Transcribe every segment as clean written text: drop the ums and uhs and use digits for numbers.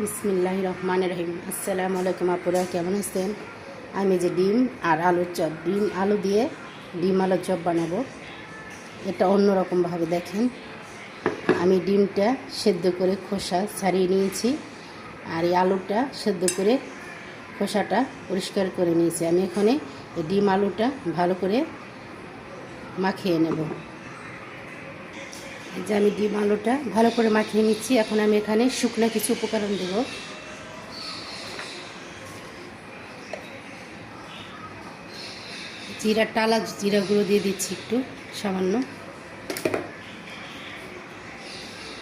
বিসমিল্লাহির রহমানির রহিম। আসসালামু আলাইকুম আপুরা, কেমন আছেন? আমি যে ডিম আর আলুর চপ, ডিম আলু দিয়ে ডিম আলুর চপ বানাবো। এটা অন্যরকমভাবে দেখেন। আমি ডিমটা সেদ্ধ করে খোসা ছাড়িয়ে নিয়েছি, আর এই আলুটা সেদ্ধ করে খোসাটা পরিষ্কার করে নিয়েছি। আমি এখানে এই ডিম আলুটা ভালো করে মাখিয়ে নেব। যে আমি ডিম আলুটা ভালো করে মাখিয়ে নিচ্ছি। এখন আমি এখানে শুকনো কিছু উপকরণ দেব। জিরা টালা জিরা গুঁড়ো দিয়ে দিচ্ছি একটু সামান্য,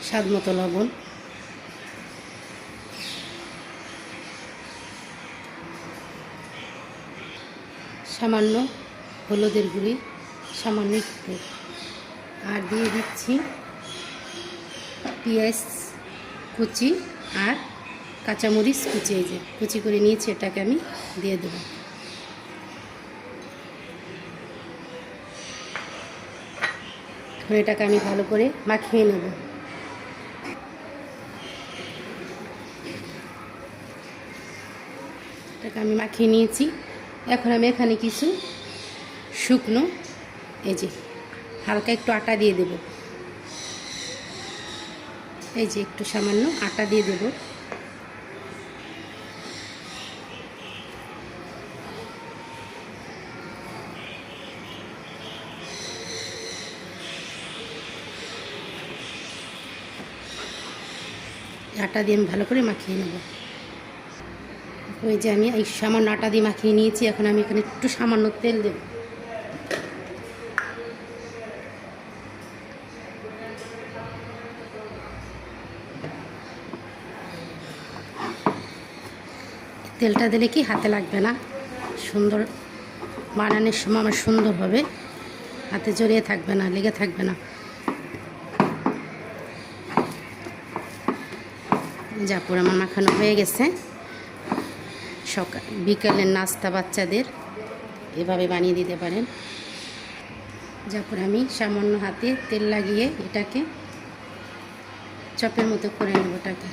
স্বাদ মতো লবণ, সামান্য হলুদের গুঁড়ি, সামান্য একটু, আর দিয়ে দিচ্ছি পেঁয়াজ কুচি আর কাঁচামরিচ কুচি। এই যে কুচি করে নিয়েছি, এটাকে আমি দিয়ে দেবো। এখন এটাকে আমি ভালো করে মাখিয়ে নেব। এটাকে আমি মাখিয়ে নিয়েছি। এখন আমি এখানে কিছু শুকনো, এই যে হালকা একটু আটা দিয়ে দেব। এই যে একটু সামান্য আটা দিয়ে দেব। আটা দিয়ে আমি ভালো করে মাখিয়ে নেব। ওই যে আমি এই সামান্য আটা দিয়ে মাখিয়ে নিয়েছি। এখন আমি এখানে একটু সামান্য তেল দেব। তেলটা দিলে কি হাতে লাগবে না, সুন্দর বানানোর সময় আমার সুন্দর হবে, হাতে জড়িয়ে থাকবে না, লেগে থাকবে না। জাপুর আমার মাখানো হয়ে গেছে। সকাল বিকালের নাস্তা বাচ্চাদের এভাবে বানিয়ে দিতে পারেন। জাপুর আমি সামান্য হাতে তেল লাগিয়ে এটাকে চপের মতো করে নেব। এটাকে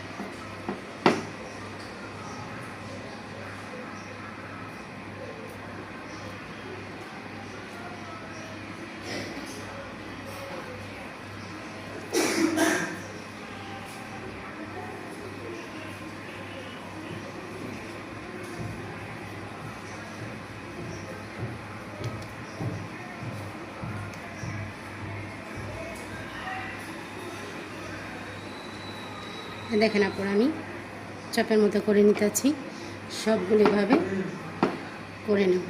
দেখেন আপনারা, আমি চপের মতো করে নিতেছি। সবগুলো এভাবে করে নেব।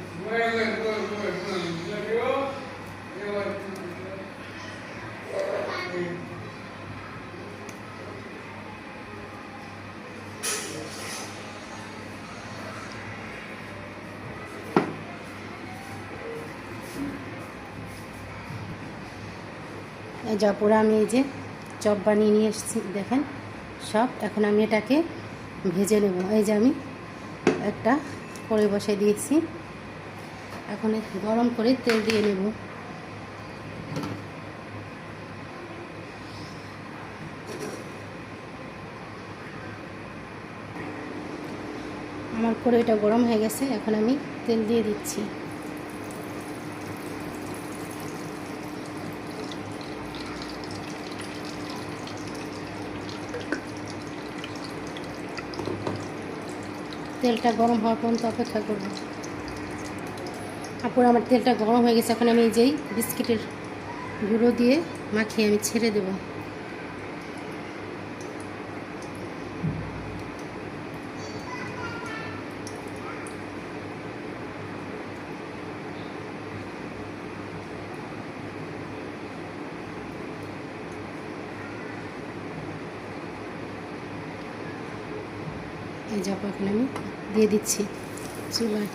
যা পুরো আমি এই যে চপ বানিয়ে নিয়ে এসেছি দেখেন সব। এখন আমি এটাকে ভেজে নেব। এই যে আমি একটা কড়াই বসিয়ে দিয়েছি। এখন গরম করে তেল দিয়ে নেব। আমার কড়াইটা গরম হয়ে গেছে। এখন আমি তেল দিয়ে দিচ্ছি। তেলটা গরম হওয়ার পর্যন্ত অপেক্ষা করব। তারপর আমার তেলটা গরম হয়ে গেছে। এখন আমি এই যেই বিস্কিটের গুঁড়ো দিয়ে মাখিয়ে আমি ছেড়ে দেব। এই যাবো, এখন আমি দিয়ে দিচ্ছি চুলায়।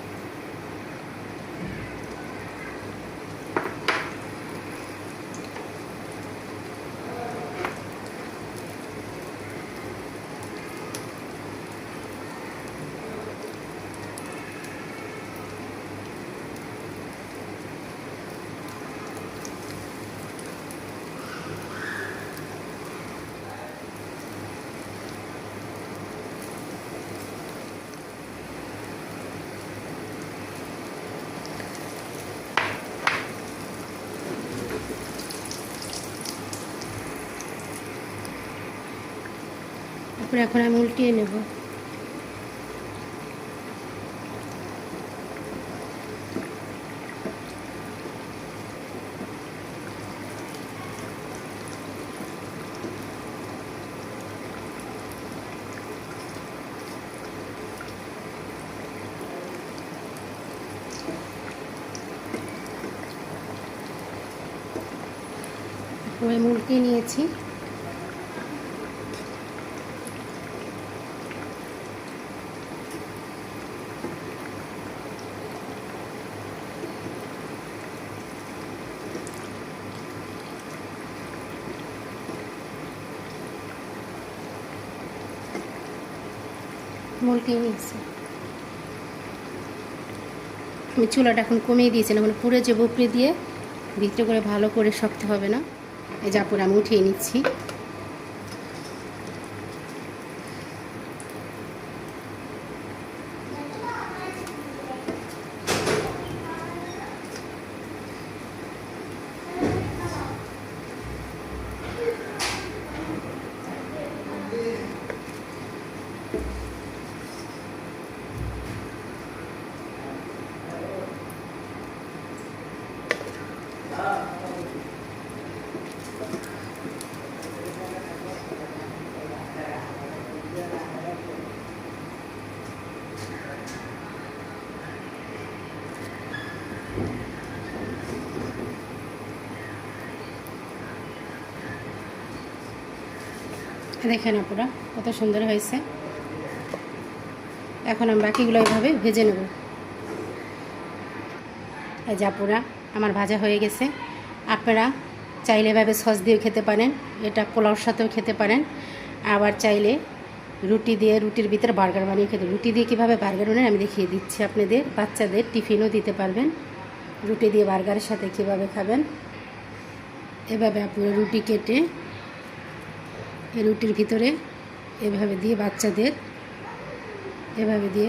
তারপরে এখন আমি উল্টিয়ে নেব। আমি উল্টিয়ে নিয়েছি। উল্টিয়ে নিয়েছি। আমি চুলাটা এখন কমিয়ে দিয়েছি, না মানে পুরো যে উপরে দিয়ে ভিতরে করে ভালো করে শক্ত হবে না। এই যা পুরো আমি উঠিয়ে নিচ্ছি। দেখেন আপুরা কত সুন্দর হয়েছে। এখন আমি বাকিগুলো এইভাবে ভেজে নেব। এই যে আপুরা আমার ভাজা হয়ে গেছে। আপনারা চাইলে এভাবে সস দিয়েও খেতে পারেন, এটা পোলাওর সাথেও খেতে পারেন। আবার চাইলে রুটি দিয়ে, রুটির ভিতরে বার্গার বানিয়ে খেতে। রুটি দিয়ে কীভাবে বার্গার বানায় আমি দেখিয়ে দিচ্ছি আপনাদের। বাচ্চাদের টিফিনও দিতে পারবেন। রুটি দিয়ে বার্গারের সাথে কীভাবে খাবেন, এভাবে আপনারা রুটি কেটে এই রুটির ভিতরে এভাবে দিয়ে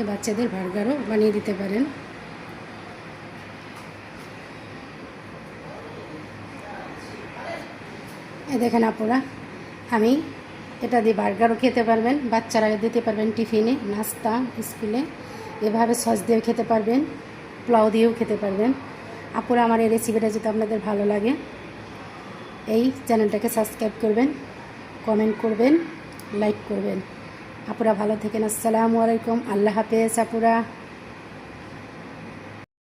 বাচ্চাদের বার্গারও বানিয়ে দিতে পারেন। এই দেখেন আপুরা, আমি এটা দিয়ে বার্গারও খেতে পারবেন, বাচ্চারা দিতে পারবেন টিফিনে, নাস্তা, স্কুলে। এভাবে সস দিয়েও খেতে পারবেন, পোলাও দিয়েও খেতে পারবেন। আপুরা আমার এই রেসিপিটা যদি আপনাদের ভালো লাগে, এই চ্যানেলটাকে সাবস্ক্রাইব করবেন, কমেন্ট করবেন, লাইক করবেন। আপুরা ভালো থাকেন। আসসালামু আলাইকুম। আল্লাহ হাফেজ আপুরা।